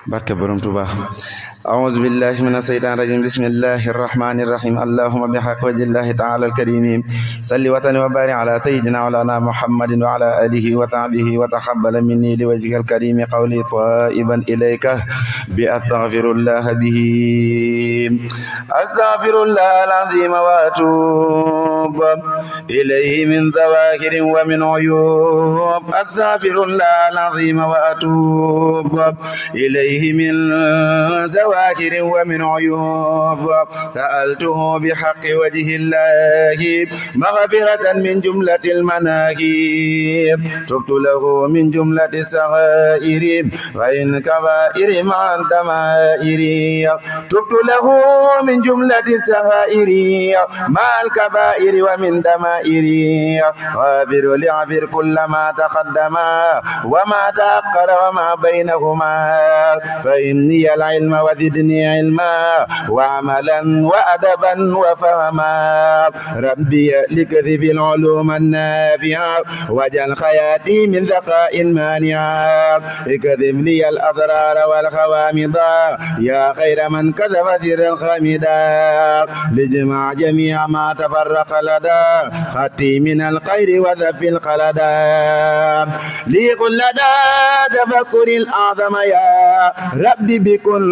barke borom Tuuba أعوذ بالله من الشيطان الرجيم بسم الله الرحمن الرحيم اللهم بحق وجه الله تعالى الكريم صل وسلم وبارك على سيدنا مولانا محمد وعلى آله وصحبه وتقبل مني لوجهك الكريم قولي طائبا إليك بأستغفر الله به أستغفر الله العظيم وأتوب إليه من ذواكر ومن عيوب أستغفر الله العظيم وأتوب إليه من ذواكر ومن عيوب سألته بحق وجه الله مغفرة من جملة المناكب تبت له من جملة الصغائر وإن كبائر مع الدمائر تبت له من جملة الصغائر مع الكبائر ومن دمائر غافر لعفر كل ما تقدم وما تأخر وما بينهما فإني العلم وزدني علما وعملا وأدبا وفهما ربي لكذب العلوم النافعة وجل خياتي من ذكاء مانعا اكذب لي الأضرار والخوامض يا خير من كذب ذر الخامدا لجمع جميع ما تفرق لدى خطي من الخير وذف القلدا لي قل لدى تفكر الأعظم يا ربي بكل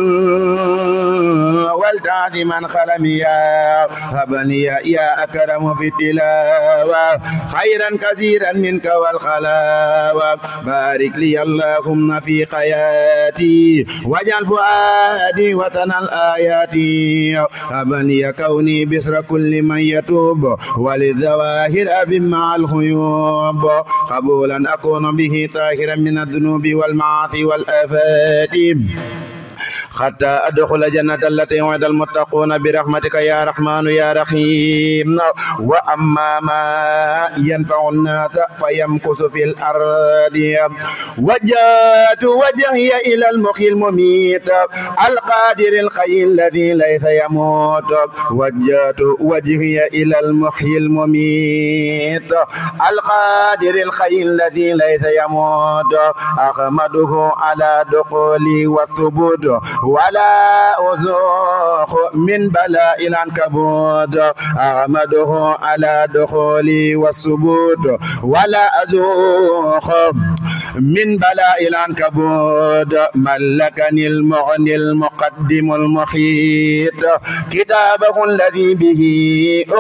والتعظ من خلميا هبني يا أكرم في التلاوة خيرا كثيرا منك والخلاوة بارك لي اللهم في حياتي واجعل فؤادي وطن الآيات هبني كوني بسر كل من يتوب وللظواهر مع الخيوب قبولا أكون به طاهرا من الذنوب والمعاصي والآفات حتى أدخل جنة التي وعد المتقون برحمتك يا رحمن يا رحيم وأما ما ينفع الناس فيمكث في الأرض وجهت وجهي إلى المحيي المميت القادر الحي الذي ليس يموت وجهت وجهي إلى المحيي المميت القادر الحي الذي ليس يموت أحمده على دخولي والثبوت ولا أزوخ من بلاء العنكبوت أحمده على دخولي والثبوت ولا أزوخ من بلاء العنكبوت ملكني المغني المقدم المخيط كتابه الذي به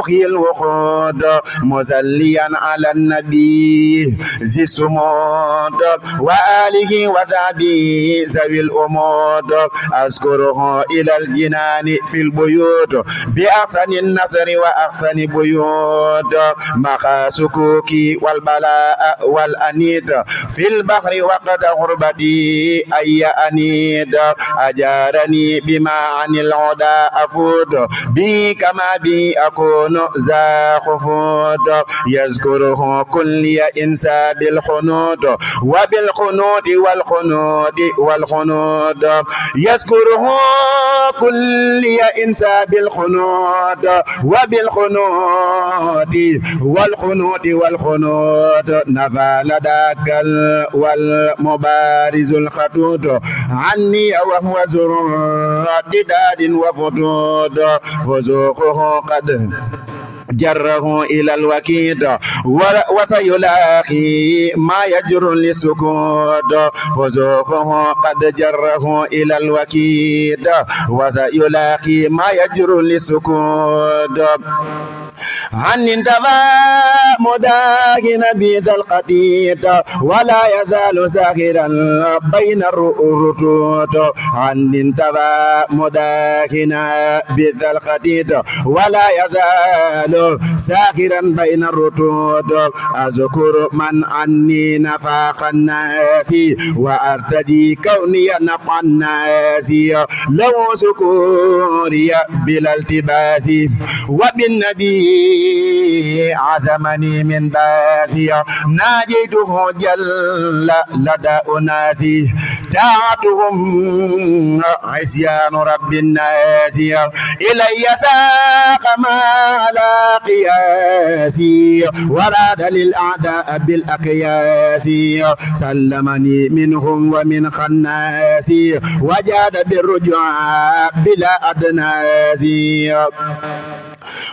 أحيي الوقود مسليا على النبي ذي الصمود وآله وذابي ذوي الأمود أذكره إلى الجنان في البيوت بأحسن النصر وأحسن بيوت مخا سكوكي والبلاء والأنيد في البحر وقت غربتي أي أنيد أجارني بما عن العدا أفود بي كما بي أكون ذا خفود يذكره كل إنسى بالخنود وبالخنود والخنود والخنود يذكره كل إنسى بالخنود وبالخنود والخنود والخنود نفى لداك والمبارز الخطود عني وهو زرور دداد وفتود فذوقه قد جره إلى الوكيد وسيلاقي ما يجر للسكوت فذوقه قد جره إلى الوكيد وسيلاقي ما يجر للسكوت عن انتبه مداهن بذا القتيت ولا يزال ساخرا بين الرتوت عن انتبه مداهن بذا القتيت ولا يزال ساخرا بين الرتوت أذكر من عني نفاق الناس وأرتجي كوني نفع الناس لو سكوري بلا التباس وبالنبي عزمني من باثي ناجيته جل لدى أناثي طاعتهم عصيان رب الناس إلي ساق ما لا قياس وراد للأعداء بالأقياس سلمني منهم ومن خناس وجاد بالرجوع بلا أدناس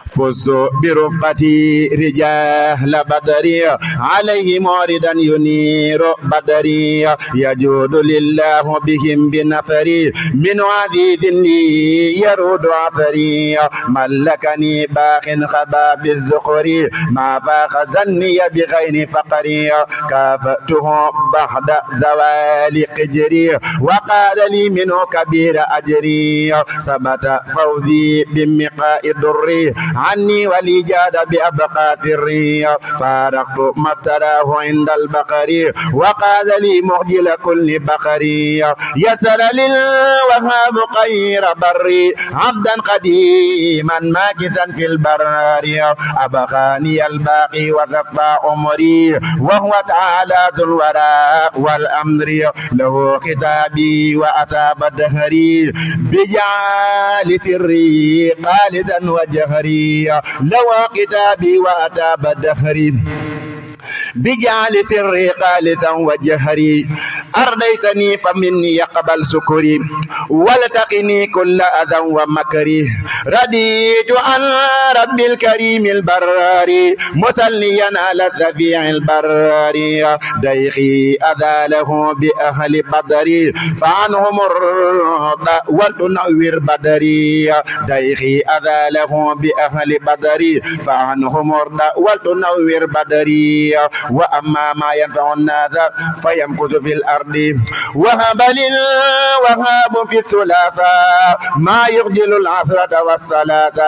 فزت برفقتي رجال بدري عليه موردا ينير بدري يجود لله بهم بنفري من عزيز لي يرود عثري ملكني باخ خباب الذخري ما فاق ظني بغير فقري كافته بعد زوال قجري وقال لي منه كبير أجري ثبت فوزي بمقاء الدر عني ولي جاد بأبقى الري فارقت ما ابتلاه عند البقر وقال لي مخجل كل بقري يسر للوهاب خير بري عبدا قديما ماكثا في البر أبقاني الباقي وذفى عمري وهو تعالى ذو الوراء والأمر له خطابي وأتاب دهري بجعال سري خالدا وجهري لو كتابي وأتاب دهري بجعل سري قالثا وجهري أرضيتني فمني يقبل سكري ولتقني كل أذى ومكري رديت عن رب الكريم البرار مسليا على الذبيع البرار ديخي أذاله بأهل بدري فعنهم الرضا ولتنور بدري ديخي أذاله بأهل بدري فعنهم الرضا ولتنور بدري وأما ما ينفع الناس فيمكث في الأرض وهب للوهاب في الثلاثة ما يخجل العصرة والصلاة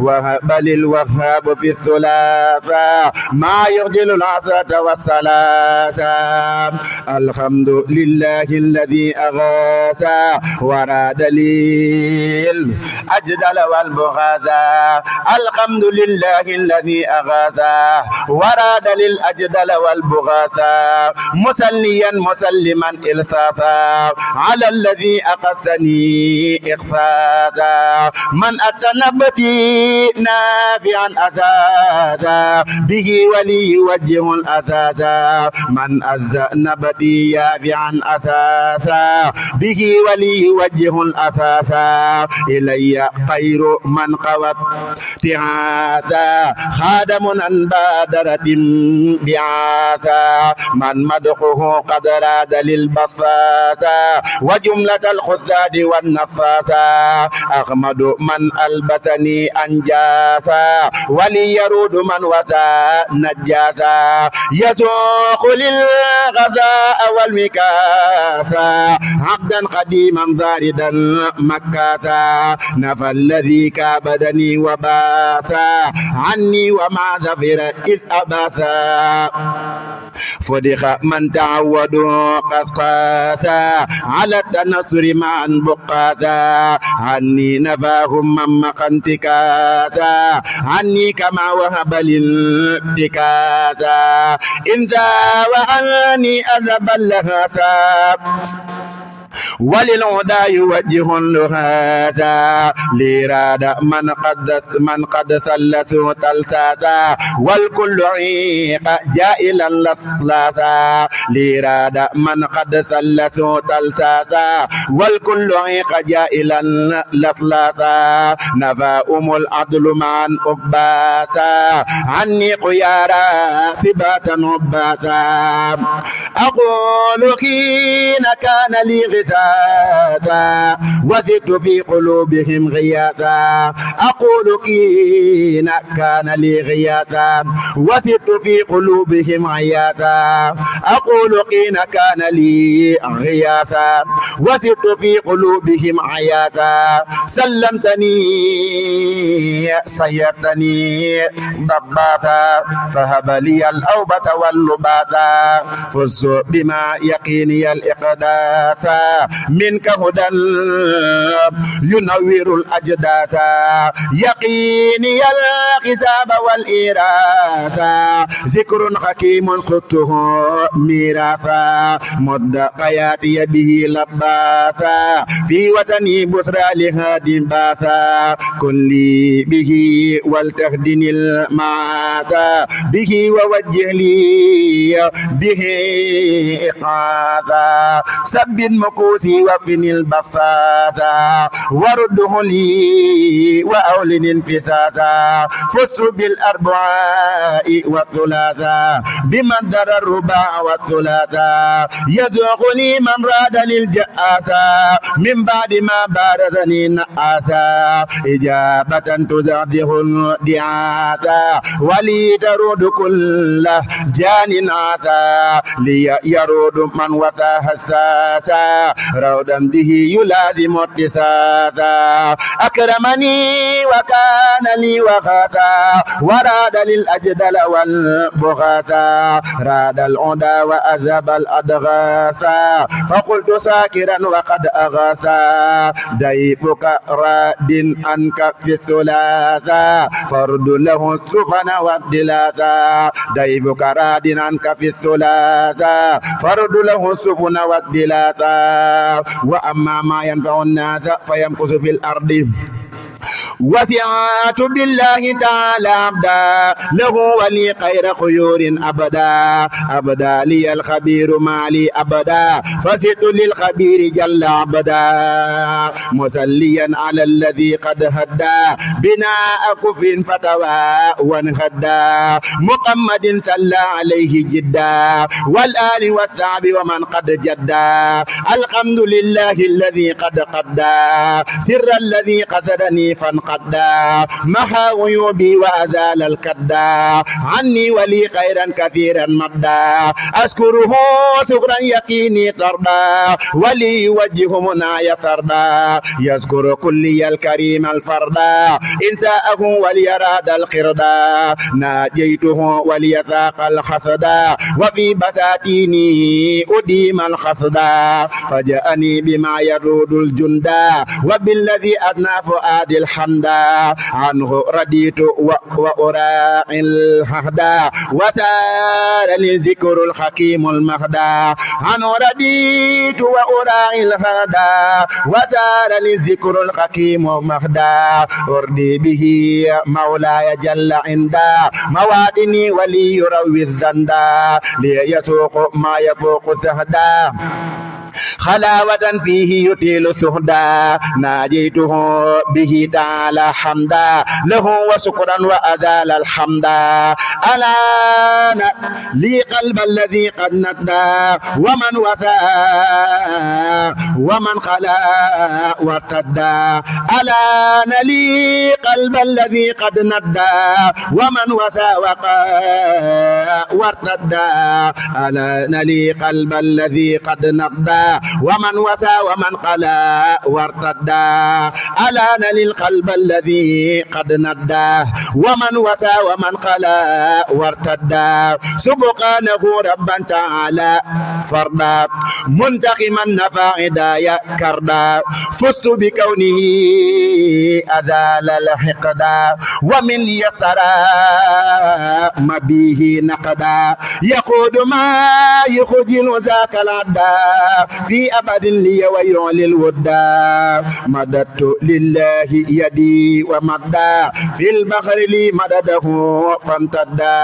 وهب للوهاب في الثلاثة ما يخجل العصرة والصلاة الحمد لله الذي أغاث وراد لي الأجدل والبغاثة الحمد لله الذي أغاث وراد للأجدل والبغاثة مسليا مسلما إلثاثا على الذي أقثني إخفاثا من أتنبتي نافعا أثاثا به ولي يوجه الأثاثا من أذنبتي يافعا أثاثا به ولي يوجه الأثاثا إلي خير من قوت تعاثا خادم عن بادرة بعاثا من مدحه قد راد للبساطة وجملة الخذاد والنفاثا أحمد من ألبثني أنجاثا ولي يرود من وثى نجاثا يسوق للغذاء والمكاثا عبدا قديما ضاردا مكاثا نفى الذي كابدني وباثا عني ومع ظفر إذ أباثا فدخ من تعودوا قد قاثا على التنصر معا بقاثا عني نفاهم من مقنتكاثا عني كما وهب للبكاثا إن ذا وعني أذبا لهاثا وللهدى يوجه لهذا لراد من قد ثلثوا تلثاثا والكل عيق جائلا لثلاثا لراد من قد ثلثوا تلثاثا والكل عيق جائلا لثلاثا نفاهم العدل معا أباثا عني قيارا ثباتا أباثا أقول حين كان لي غثاثا وزدت في قلوبهم غياثا أقول حين كان لي غياثا وزدت في قلوبهم غياثا أقول حين كان لي غياثا وزدت في قلوبهم غياثا سلمتني صيرتني ضباثا فهب لي الأوبة واللباثا فز بما يقيني الإقداثا منك هدى ينور الأجداث يقيني الحساب والإراثة ذكر حكيم خطه ميراثا مد حياتي به لباثا في وطني بسرى لهادي باثا كلي به ولتهدني الماثا به ووجه لي به إقاثا سب مكوسي وفني البثاثا ورده لي وأولن انفثاثا فزت بالأربعاء والثلاثا بمنذر الرباع والثلاثا يزوقني من راد للجآثا من بعد ما بارزني نآثا إجابة تزعزه الدعاثا ولي ترود كل جان آثا لي يرود من وثى حساسا رودا به يلازم اتثاثا أكرمني وكان لي وغاثا وراد للأجدل والبغاثا راد العدا وأذهب الأدغاثا فقلت ساكرا وقد أغاثا ضيفك راد عنك في الثلاثا فرد له السفن والدلاثا ضيفك راد عنك في الثلاثا فرد له السفن والدلاثا وأما ما ينفع الناس فيمكث في الأرض وثعت بالله تعالى عبدا له ولي خير خيور أبدا أبدا لي الخبير مالي أبدا فزدت للخبير جل عبدا مسليا على الذي قد هدى بناء كفر فتوى وانهدى محمد صلى عليه جدا والآل والثعب ومن قد جدا الحمد لله الذي قد قدى سر الذي قصدني فانقدى محى عيوبي وأزال الكدى عني ولي خيرا كثيرا مدى أشكره شكرا يقيني طردا ولي يوجه منايا ثردا يذكر كلي الكريم الفردا إن ساءه وليراد الخردا ناجيته وليذاق الحسدا وفي بساتيني أديم الحسدا فجاءني بما يرود الجندا وبالذي أدنى فؤاد الحمدا عنه رديت وأراعي الهدى وسار للذكر الحكيم المهدى عنه رديت وأراعي الهدى وسار للذكر الحكيم المهدى أردي به مولاي جل عندا موادني ولي يروي الذندا ليسوق ما يفوق سهدا خلاوة فيه يطيل سهدا ناجيته به تعالى حمدا له وشكرا وأذال الحمدا الآن لي قلب الذي قد ندى ومن وثى ومن خلا وارتدى الآن لي قلب الذي قد ندى ومن وثى وارتدى الآن لي قلب الذي قد ندى ومن وسى ومن قلا وارتدى الآن للقلب الذي قد ندى ومن وسى ومن قلا وارتدى سبحانه ربا تعالى فردا منتقما نفاعدا يكردا فزت بكونه أذال الحقدا ومن يسرى ما به نقدا يقود ما يخجل ذاك العدا في أبد لي ويعلي الودا مددت لله يدي ومدى في البحر لي مدده فامتدى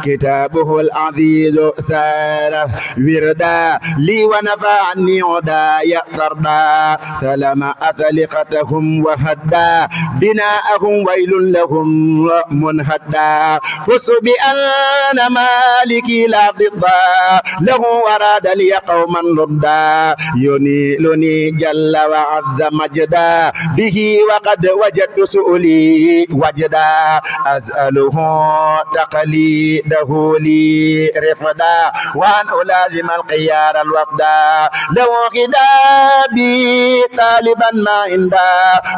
كتابه العزيز سار وردا لي ونفى عني عدا يقردا سلم أثلقتهم وهدى بناءهم ويل لهم منهدا فس بأن مالكي لا ضدا له وراد لي قوما لدا ينيلني جل وعز مجدا به وقد وجدت سؤلي وجدا أسأله تقليده لي رفدا وأن ألازم القيار الوفدا لو خدابي طالبا ما عندا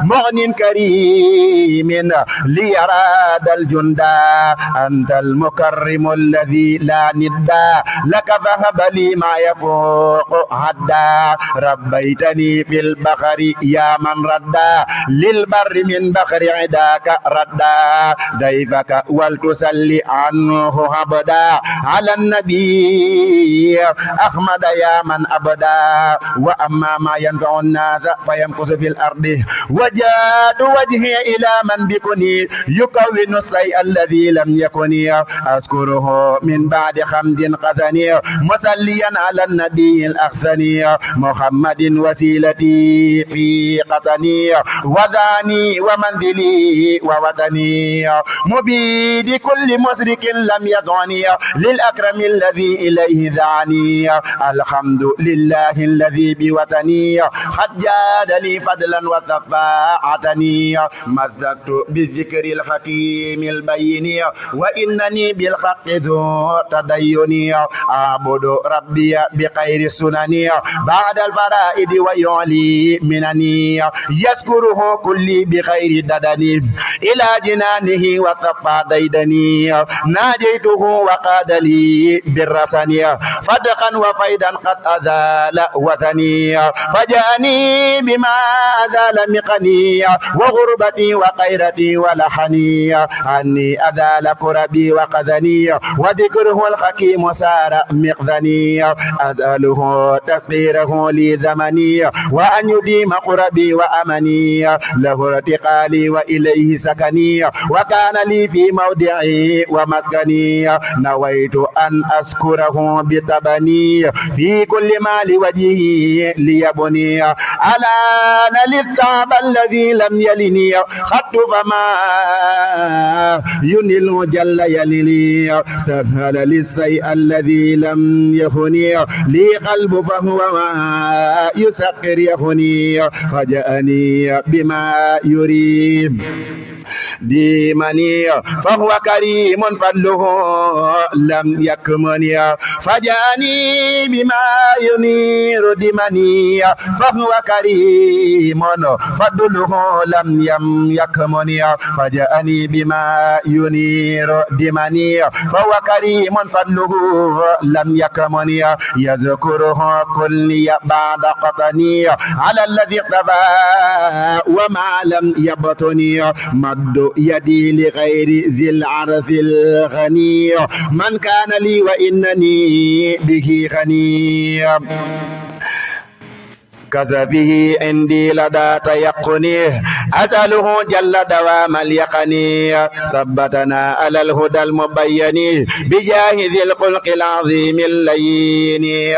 مغن كريم لي أراد الجندا أنت المكرم الذي لا ندا لك فهب لي ما يفوق عدا عدا ربيتني في البحر يا من ردا للبر من بحر عداك ردا ضيفك ولتسلي عنه أبدا على النبي أحمد يا من أبدا وأما ما ينفع الناس فيمكث في الأرض وجاد وجهي إلى من بكني يكون الشيء الذي لم يكن أذكره من بعد حمد قذني مصليا على النبي الأخثني محمد وسيلتي في قطني وذاني ومنزلي ووطني مبيد كل مشرك لم يدعني للأكرم الذي إليه دعني الحمد لله الذي بوطني قد جاد لي فضلا وثفاعتني مزقت بالذكر الحكيم البين وإنني بالحق ذو تدين أعبد ربي بخير السنن بعد الفرائض ويعلي منني يذكره كل بخير ددني إلى جنانه وصفى ديدني ناجيته وقاد لي بالرسن فدقا وفيدا قد أذال وثني فجاني بما أذال مقني وغربتي وقيرتي ولحني عني أذال كربي وقذني وذكره الحكيم سار مقذني أسأله تسخيره لي زمني وأن يديم قربي وأمني له ارتقالي وإليه سكني وكان لي في موضعي ومسكني نويت أن أذكره بتبني في كل ما لوجهه ليبني ألان للثعب الذي لم يلني خط فما ينل جل يلني سهل للشيء الذي لم يخني لي قلب فهو ما يسخر يخني فجأني بما يريد ديمني فهو كريم فضله لم يكمني فجاني بما ينير دمني فهو كريم فضله لم يكمني فجاني بما ينير دمني فهو كريم فضله لم يكمني يذكره كل بعد قطني على الذي اقتفى وما لم يبطني مد يدي لغير ذي العرف الغني من كان لي وإنني به غني كسفه عندي لدى تيقني أسأله جل دوام اليقني ثبتنا على الهدى المبين بجاه ذي الخلق العظيم اللين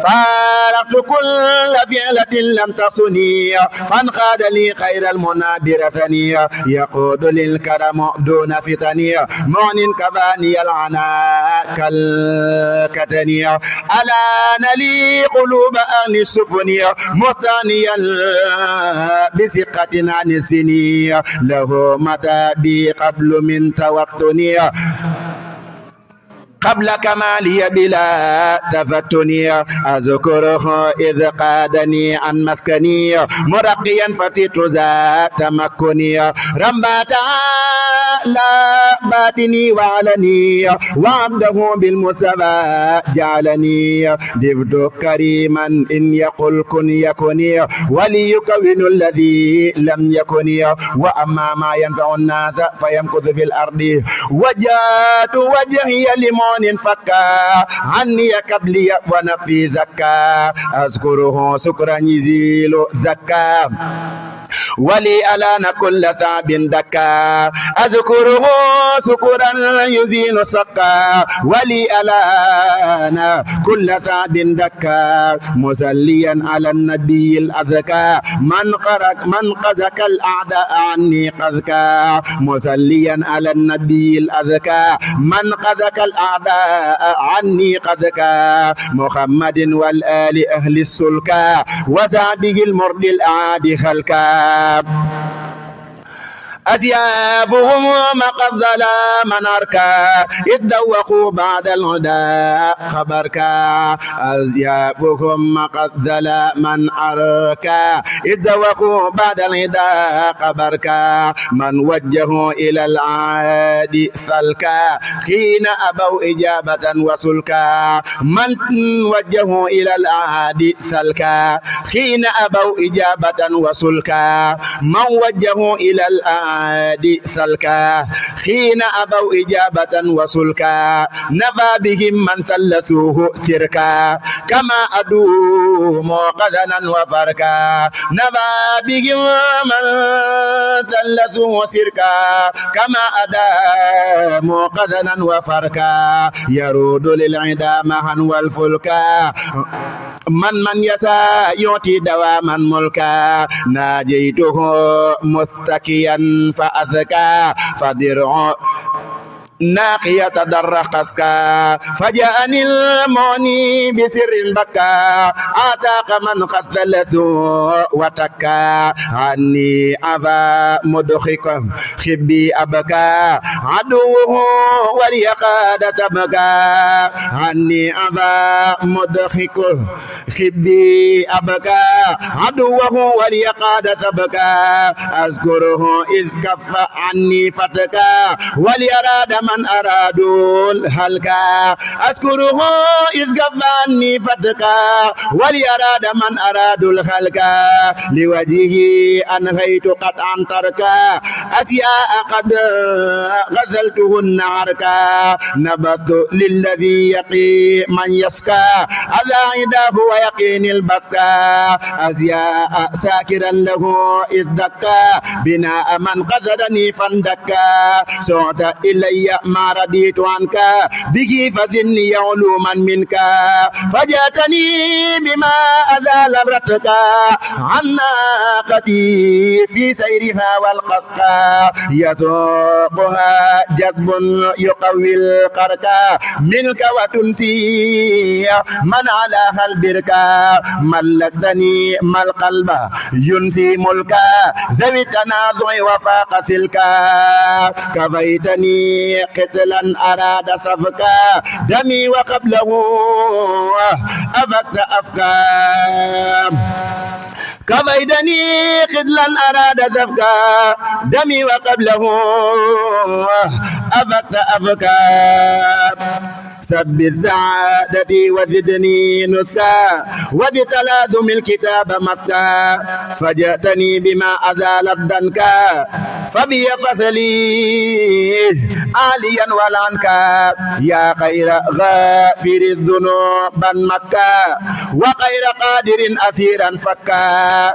فارقت كل فعلة لم تصني فانقاد لي خير المنى برثني يقود للكرم دون فتني معنى كفاني العناء كالكتني ألان لي قلوب أهل السفن مطانيا بثقة عن السنين له متى بي قبل من توطني قبل كمالي بلا تفتني أذكره إذ قادني عن مسكني مرقيا فتيت ذات تمكني رمبات لا باتني وعلني وعبده بالمسبى جعلني دفت كريما إن يقل كن يكني وليكون الذي لم يكن وأما ما ينفع الناس فيمكث في الأرض وجات وجهي لمن فكا عني قبلي ونفي ذكا أذكره سكرا يزيل ذكا ولي ألان كل ثاب دكا أذكره سكرا يزيل سكا ولي ألان كل ثاب دكا مسليا على النبي الأذكى من قذك الأعداء عني قذكا مسليا على النبي الأذكى من قذك الأعداء عني قذكا محمد والآل أهل السلكا وزعبه المرد الأعادي خلكا أسيافهم قد ظلام أركا إذ ذوقوا بعد الهدى خبركا أسيافهم قد ظلام أركا إذ ذوقوا بعد الهدى خبركا من وجهوا إلى العاد ثلكا حين أبوا إجابة وسلكا من وجهوا إلى العاد ثلكا حين أبوا إجابة وسلكا من وجهوا إلى العاد ثلكا حين أبوا إجابة وسلكا نفى بهم من ثلثوه ثركا كما أدوا موقذنا وفركا نفى بهم من ثلثوه سركا كما أدا موقذنا وفركا يرود للعدا معا والفلكا من يسا يعطي دواما ملكا ناجيته متكيا فأذكى فدرع ناقية درقتك فجاءني الموني بسر بكى آتاك من قد ثلثوا وتكى عني أبا مدخك خبي أبكى عدوه وليقاد تبكى عني أبا مدخك خبي أبكى عدوه وليقاد تبكى أذكره إذ كف عني فتكى وليراد من أرادوا الهلكا أذكره إذ قفاني فتكا وليراد من أرادوا الخلكا لوجهه أنهيت قد أنتركا أسياء قد غزلتهن عركا نبذت للذي يقي من يسكى أذا عداه ويقيني البثكا أسياء ساكرا له إذ دكا بناء من قذرني فاندكا سعت إلي ما رديت عنك به فذني علوما منك فجاتني بما أزال رتك عن ناقتي في سيرها والقطا يتوقها جذب يقوي القركا منك وتنسي من على البركا ملكتني ما القلب ينسي ملكا ذوي التنازع وفاق تلك كفيتني قتلا أراد سفكا دمي وقبله أفكت أفكا كفيتني قتلا أراد سفكا دمي وقبله أفكت أفكا سبت سعادتي وزدني نسكا وذ تلاذم الكتاب مسكا فجأتني بما أزال الدنكا فبي فصلي عاليا ولعنكا يا خير غافر الذنوب مكة وخير قادر أثيرا فكا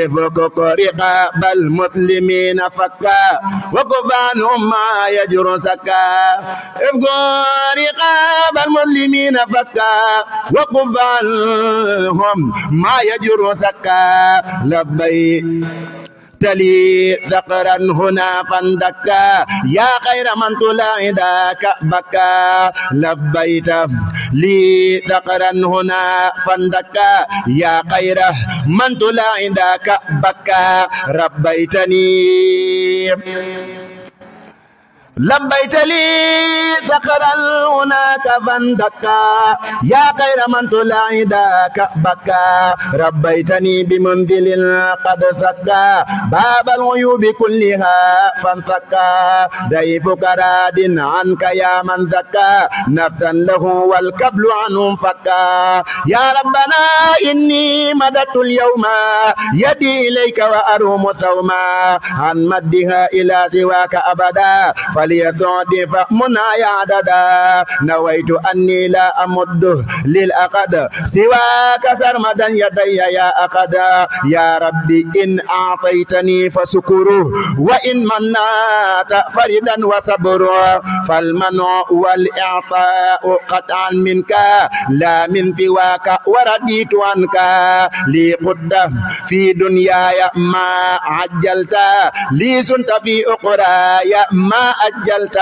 افك رقاب المسلمين فكا وكف عنهم ما يجر سكا افك رقاب المسلمين فكا وكف عنهم ما يجر سكا لبيك تلي ذكرا هنا فاندكا يا خير من تلاعدك بكا لبيت لي ذكرا هنا فاندكا يا خير من تلاعدك بكا ربيتني لبيت لي ذكرا هناك فاندكا يا خير من تلاعدك بكا ربيتني بمنزل قد ثكا باب العيوب كلها فانثكا ضيفك راد عنك يا من ذكا نفسا له والكبل عنهم فكا يا ربنا إني مددت اليوم يدي إليك وأروم ثوما عن مدها إلى ذواك أبدا فليضعف منايا عددا نويت أني لا أمد للأقد سواك سرمدا يدي يا أقد يا ربي إن أعطيتني فسكره وإن منات فردا وصبره فالمنع والإعطاء قطعا منك لا من ذواك ورديت عنك لي قد في دنياي ما عجلت لي سنت في أخراي ما عجلت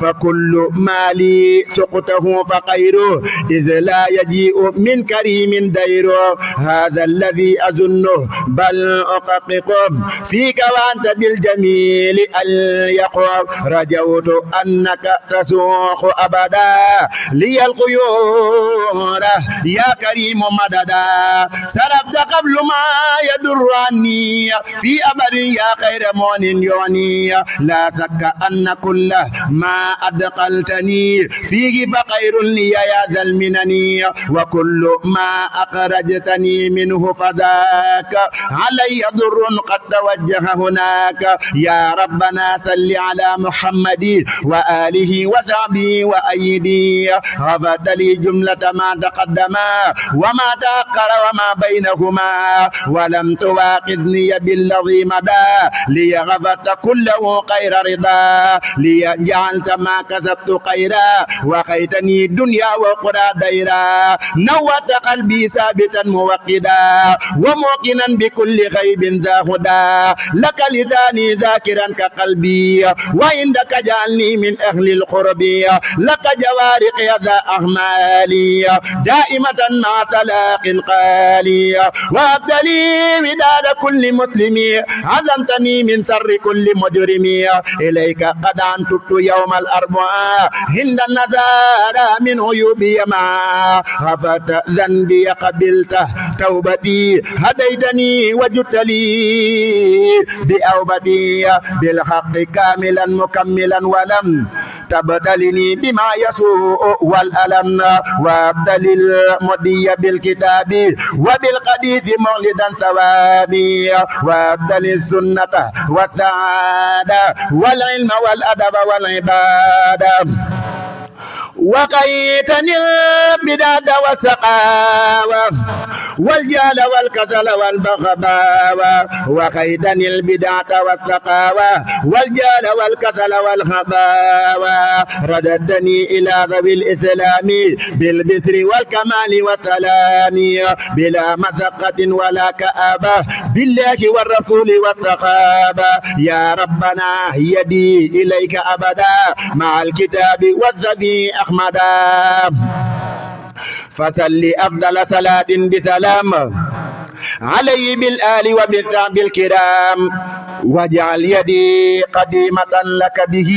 فكل مالي سقطه فخيره إذ لا يجيء من كريم ديره هذا الذي أظنه بل أحققه فيك وأنت بالجميل اليقظ رجوت أنك تسوق أبدا لي القيور يا كريم مددا سربت قبل ما يدر عني في أبد يا خير مؤمن يعني لا شك أن كل ما أدخلتني فيه فخير لي يا ذا المنن وكل ما أخرجتني منه فذاك علي ضر قد توجه هناك يا ربنا صل على محمد وآله وصحبه وأيدي غفرت لي جملة ما تقدم وما تأخر وما بينهما ولم تواخذني بالذي مدى لي غفرت كله خير رضا لي جعلت ما كذبت خيرا وخيتني الدنيا وقرى ديرا نوت قلبي ثابتا موقدا وموقنا بكل غيب ذا هدى لك لساني ذاكرا كقلبي وعندك جعلني من أهل القرب لك جوارق ذا أعمالي دائمة مع طلاق قالي وابتلي وداد كل مسلم عزمتني من شر كل مجرم إليك قد أنتبت يوم الأربعاء عند النذار من عيوبي ما غفرت ذنبي قبلت توبتي هديتني وجدت لي بأوبتي بالحق كاملا مكملا ولم تبتلني بما يسوء والألم وابتل المضي بالكتاب وبالقديث مولدا ثوابي وابتل السنة والسعادة والعلم والأدب والعبادة وقيتني البداد والسقاوة والجهل والكسل والبغباوة وقيتني البدعة والسقاوة والجهل والكسل والغباوة رددتني إلى ذوي الإسلام بالبسر والكمال والسلام بلا مذقة ولا كآبة بالله والرسول والصحابة يا ربنا يدي إليك أبدا مع الكتاب والذبي أحمدا فصل أفضل صلاة بسلام علي بالآل وبالصحب الكرام واجعل يدي قديمة لك به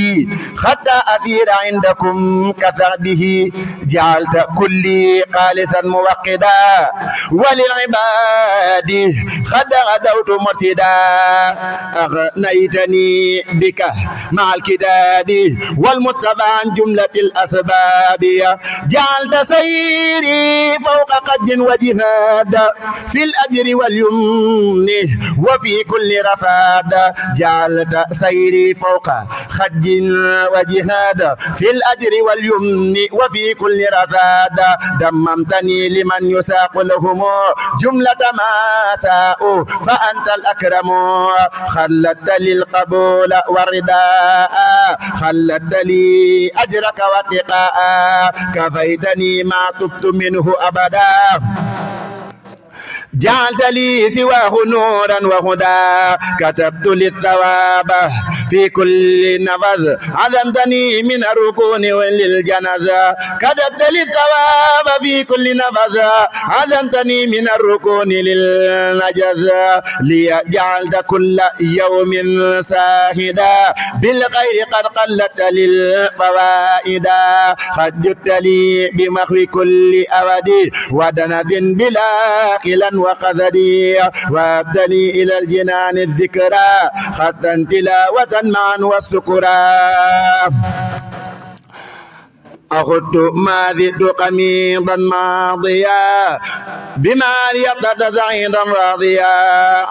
حتى أثير عندكم كثعبه جعلت كلي خالصا موقدا وللعباد قد غدوت مرشدا أغنيتني بك مع الكتاب والمصطفى عن جملة الأسباب جعلت سيري فوق قد وجهاد في الأجر واليمن وفي كل رفاد جعلت سيري فوق خج وجهاد في الأجر واليمن وفي كل رفاد دممتني لمن يساق لهم جملة ما ساءوا فأنت الأكرم خلت لي القبول والرداء خلت لي أجرك واتقاء كفيتني ما تبت منه أبدا جعلت لي سواه نورا وهدى كتبت للثواب في كل نفذ عزمتني من الركون للجنازة كتبت للثواب في كل نفذ عزمتني من الركون للنجزة لي جعلت كل يوم ساهدا بالخير قد قلت للفوائد قد جدت لي بمخوي كل أودي ودنذ بلا خلا وقذري وابتلي إلى الجنان الذكرى خطا تلاوة معا والسكرى أخذت ما زدت قميضا ماضيا بما ليقتد زعيدا راضيا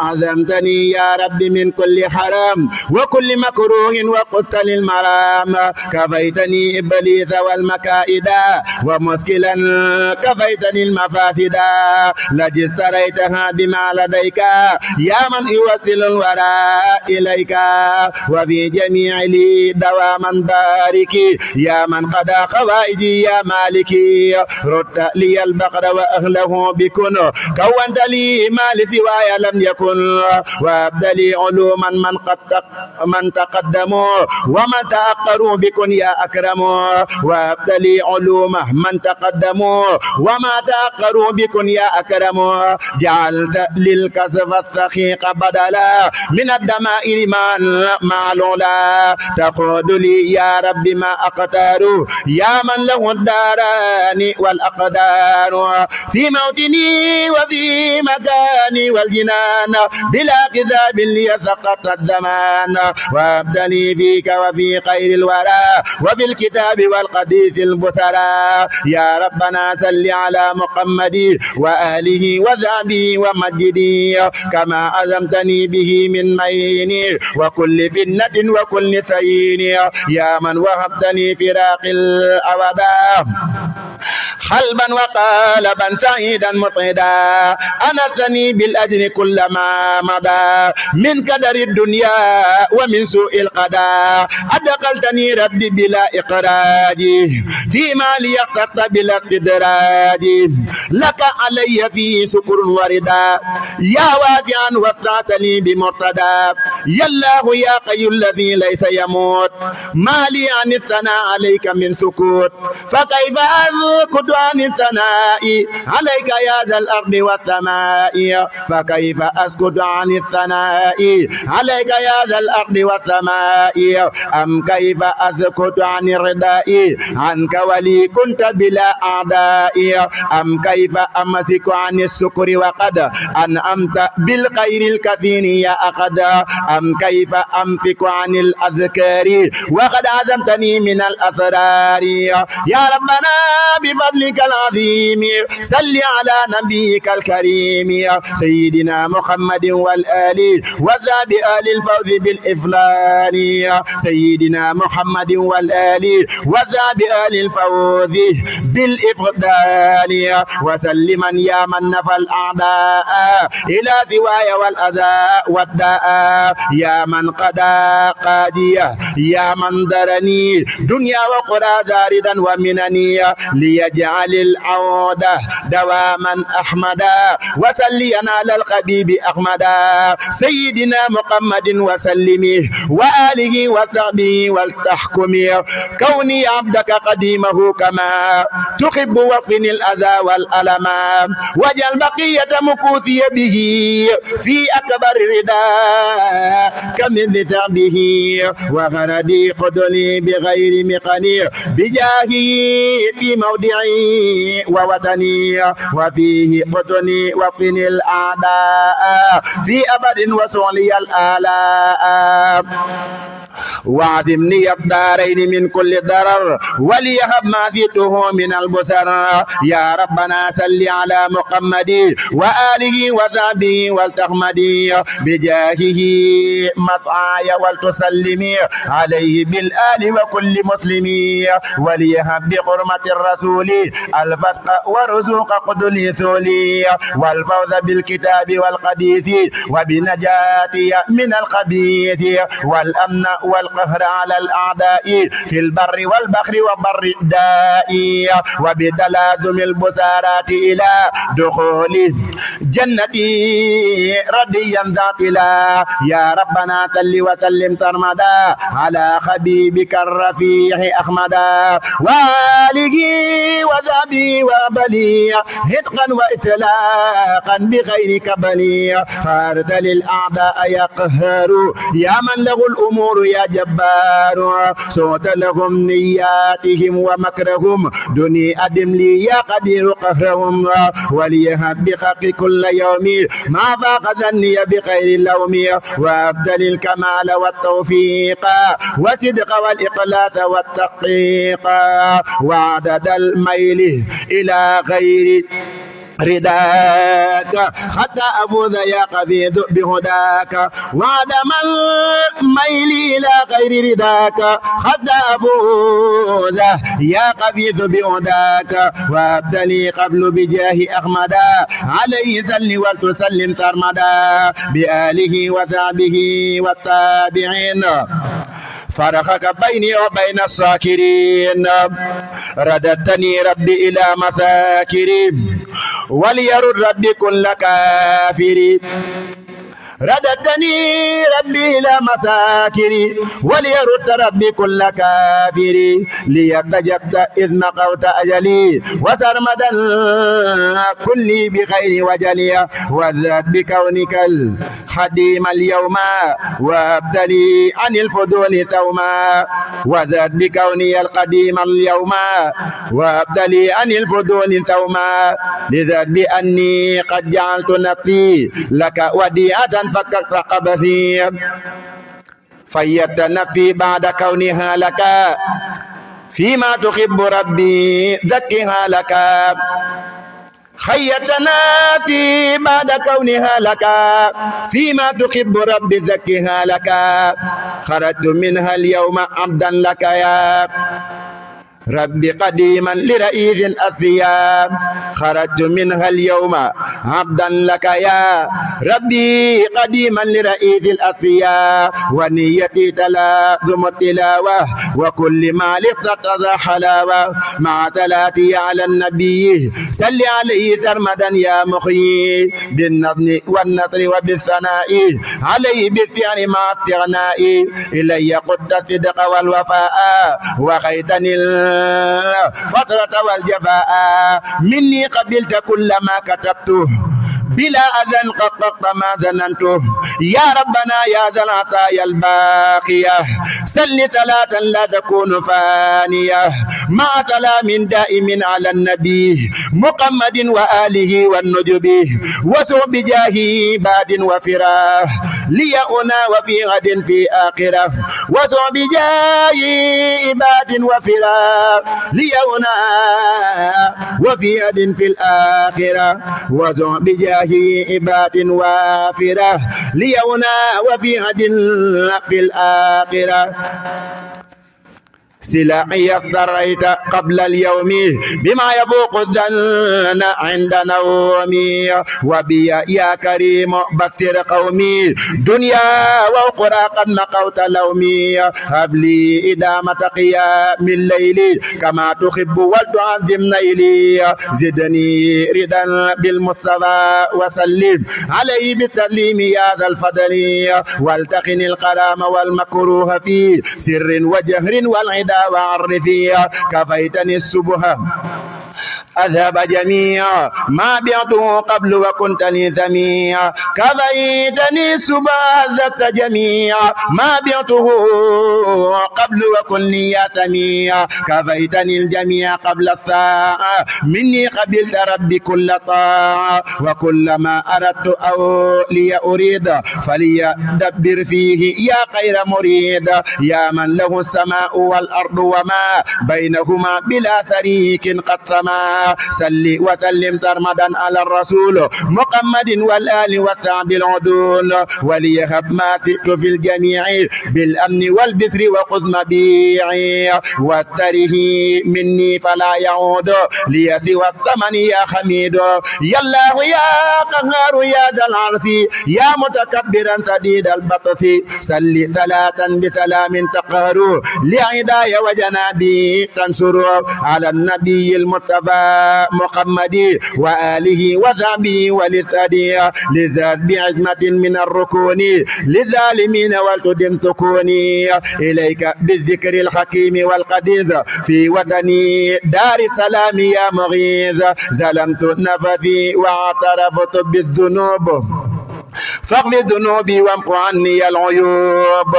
عزمتني يا رب من كل حرام وكل مكروه وقدت للمرام كفيتني إبليس والمكائد ومسكلا كفيتني المفاسد التي اشتريتها بما لديك يا من يوصل الورى إليك وفي جميع لي دواما بارك يا من قد حوائجي يا مالكي رد لي البقر وأهله بكن كونت لي ما لسواي لم يكن وابدلي علوما من تقدموا ومن تأخروا بكن يا أكرم وابدلي علوم من تقدموا وما تأخروا بكن يا أكرم جعلت للكسف الثقيق بدلا من الدمائر معلولا تقود لي يا رب ما أقدار يا من له الداران والأقدار في موطني وفي مكاني والجنان بلا كذاب ليثقط الزمان وابدلي فيك وفي خير الورى وفي الكتاب والقديث البصرى يا ربنا صل على محمد وآله وذابه ومجدي كما أزمتني به من مين وكل فتنة وكل ثين يا من وهبتني فراق الأبدا حلبا وقالبا سعيدا مطعدا أنثني بالأجر كلما مضى من قدر الدنيا ومن سوء القضاء أدخلتني ربي بلا إقراج فيما ليقتط بلا استدراج لك علي فيه شكر وردا يا واسعا وسعت لي بمرتدى يا الله يا قي الذي ليس يموت ما لي عن الثناء عليك من سكوت فكيف أذكر عن الثناء عليك يا ذا الأرض والسماء فكيف أسكت عن الثناء عليك يا ذا الأرض والسماء أم كيف أسكت عن الرداء عنك ولي كنت بلا أعداء أم كيف أمسك عن الشكر وقد أنعمت بالخير الكثير يا أخد أم كيف أمسك عن الأذكار وقد عزمتني من الأسرار يا ربنا بفضلك العظيم صل على نبيك الكريم سيدنا محمد والآل وذاب آل الفوز بالإفلان سيدنا محمد والآل وذاب آل الفوز بالإفضال وسلما يا من نفى الأعداء إلى ذواي والأذى والداء يا من قضى قادية يا من درني دنيا وقرى زاردا ومنني ليجعل العودة دواما أحمدا وسليا على الخبيب أحمدا سيدنا محمد وسلمه وآله وصحبه والتحكم كوني عبدك قديمه كما تحب وفني الأذى والألم وجل بقية مكوثي به في أكبر رداء كمن ثعبه وغردي قدني بغير مقني بجاهي في موضعي ووطني وفيه قدني وفني الأعداء في أبد وسعلي الآلاء وعظمني الدارين من كل ضرر وليهب ما فيته من البصر يا ربنا صل على محمد وآله وذابه والتحمدي بجاهه مطعاي ولتسلمي عليه بالآل وكل مسلمي وليهب بحرمة الرسول الفتح ورزق قدل ثولي والفوز بالكتاب والقديث وبنجاتي من الخبيث والأمن والقهر على الأعداء في البر والبحر وبر الداء وبتلازم البثارات إلى دخول جنتي رديا ذات لا يا ربنا صل وسلم ترمدا على حبيبك الرفيع أحمدا وآله وذابي وبلي هدقا وإطلاقا بغيرك بلي خارت للأعداء يا قهار يا من له الأمور يا جبار صوت لهم نياتهم ومكرهم دني أدم لي يا قدير قهرهم وليهب بحق كل يوم ما فاق ذني بخير اللوم وأبدل الكمال والتوفيق والصدق والإخلاص والتحقيق وعدد الميل إلى غير رداك حتى أفوز يا قبيض بهداك وعدم الميل إلى غير رداك حتى أفوز يا قبيض بهداك وابتلي قبل بجاه أحمد عليه ذل وتسلم ترمدا بآله وذابه والتابعين فرقك بيني وبين الساكرين رددتني ربي إلى مثاكري وليرد ربي كل كافر رددتني ربي إلى مساكري وليرد ربي كل كافر ليتجبت إذ مقوت أجلي وسرمدا كلي بخير وجلي وذات بكونك الخديم اليوم وابتلي عن الفضول ثوما وذات بكوني القديم اليوم وابتلي عن الفضول ثوما لذات بأني قد جعلت نفسي لك وديعة فككت قبثي فيت نفسي بعد كونها لك فيما تحب ربي ذكها لك خيتنا في بعد كونها لك فيما تحب ربي ذكها لك خرجت منها اليوم عبدا لك يا ربي قديما لرئيس أثياب خرجت منها اليوم عبدا لك يا ربي قديما لرئيس الأثياب ونيتي تلازم التلاوة وكل ما لقطت حلاوة مع ثلاثي على النبي سل عليه سرمدا يا مخي بالنظم والنطر وبالثناء عليه بالفعل مع الثناء إلي قد الصدق والوفاء وخيتني الفترة والجفاء مني قبلت كل ما كتبته بلا أذن قطقت ما ظننته يا ربنا يا ذا العطايا الباقية سل ثلاثا لا تكون فانية مع سلام دائم على النبي محمد وآله والنجب وسوء بجاهه باد وفراه ليأنا وفي غد في آخرة وسوء بجاهه باد وفراه ليأنا وفي غد في الآخرة وسوء بجاهه عباد وافرة ليونا وفي غد في الآخرة سلاحي اضطريت قبل اليوم بما يفوق الظن عند نومي وبي يا كريم بثر قومي دنيا وأخرى قد نقوت لومي هب لي إدامة قيام الليل كما تحب ولتعظم نيلي زدني ردا بالمصطفى وسلم عليه بالتسليم يا ذا الفضل والتقني القلام والمكروه في سر وجهر والعدا وعرفي كفيتني السبها أذهب جميع ما بعته قبل وكنت لي ذميع كفيتني السبها أذهبت جميع ما بعته قبل وكن لي ثميع كفيتني الجميع قبل الساعة مني قبلت ربي كل طاعة وكل ما أردت أو لي أريد فليدبر فيه يا خير مريد يا من له السماء والأرض وما بينهما بلا ثريك قد سما سل وسلم ترمدا على الرسول محمد والآل والثعب العدول وليهب ما فئت في الجميع بالأمن والبثر وخذ مبيعي واتره مني فلا يعود لي سوى الثمن يا حميد يا الله يا قهار يا ذا العرش يا متكبرا سديد البطش سل ثلاثا بسلام تقهر لعداي وجنابي تنصر على النبي المصطفى محمد وآله وصحبه وللثدي لزاد بعزمة من الركون للظالمين ولتدم سكوني إليك بالذكر الحكيم والقدير في وطني دار السلام يا مغيث ظلمت نفسي واعترفت بالذنوب فاغفر ذنوبي وامحو عني العيوب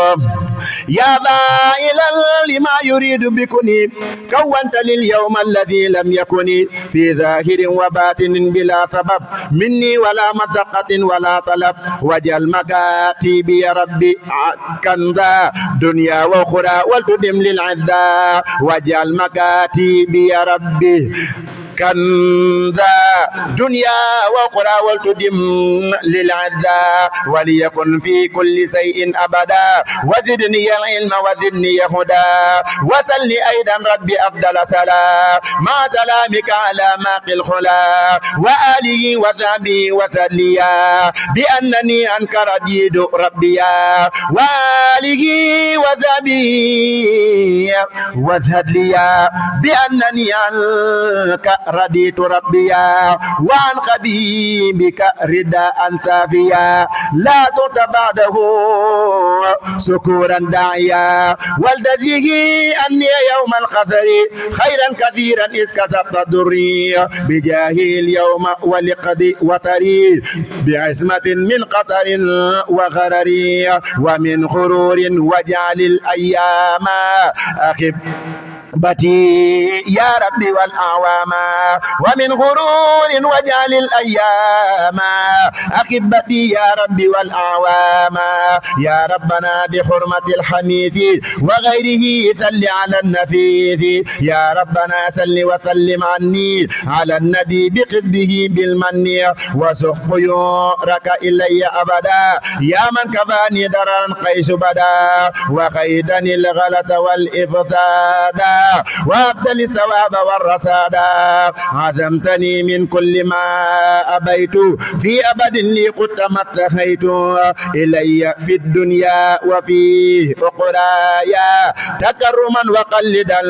يا فاعلا لما يريد بكني كونت لليوم الذي لم يكن في ظاهر وباطن بلا سبب مني ولا مذقة ولا طلب وجل مكاتبي يا ربي كنزا دنيا واخرى ولتدم للعزة وجل مكاتبي يا ربي كنذا دنيا وقرى ولتدم للعذا وليكن في كل شيء أبدا وزدني العلم وزدني هدى وسل أيضا ربي أفضل سلام مع سلامك على ماقي الخلا وآله وذهبي وثليا بأنني أنك رديد ربيا وآله وذهبي وثليا بأنني أنك رديت ربيا وعن خبيبك رداء ثافيا لا تتبعده سكورا داعيا والذيه أني يوم الخثر خيرا كثيرا إذ كتبت الدري بجاهي اليوم ولقد وتري بعزمة من قطر وغرر ومن غرور وجعل الأيام أخب بتي يا ربي والأعوام ومن غرور وجعل الأيام أخبتي يا ربي والأعوام يا ربنا بحرمة الحميد وغيره ثل على النفيذ يا ربنا سل وسلم عني على النبي بقبه بالمن وسخ يورك إلي أبدا يا من كفاني درا قيس بدا وخيدني الغلط والإفساد وابدل الثواب والرصاد عزمتني من كل ما أبيت في أبد لي قد ما اتخيت إلي في الدنيا وفي أخرايا تكرما وقلدا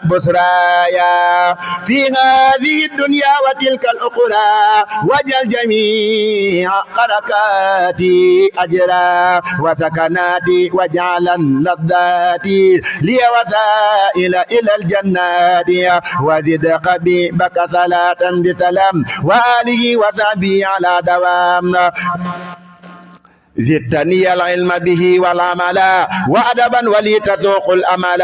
بصرايا في هذه الدنيا وتلك الأخرى وجل جميع حركاتي أجرا وسكناتي وجعلا لذاتي لي وسائل إلى الجنات وزد قبيبك صلاة بسلام وآله وصحبه على دوام زدتني العلم به والعمل وأدبا ولي تذوق الأمل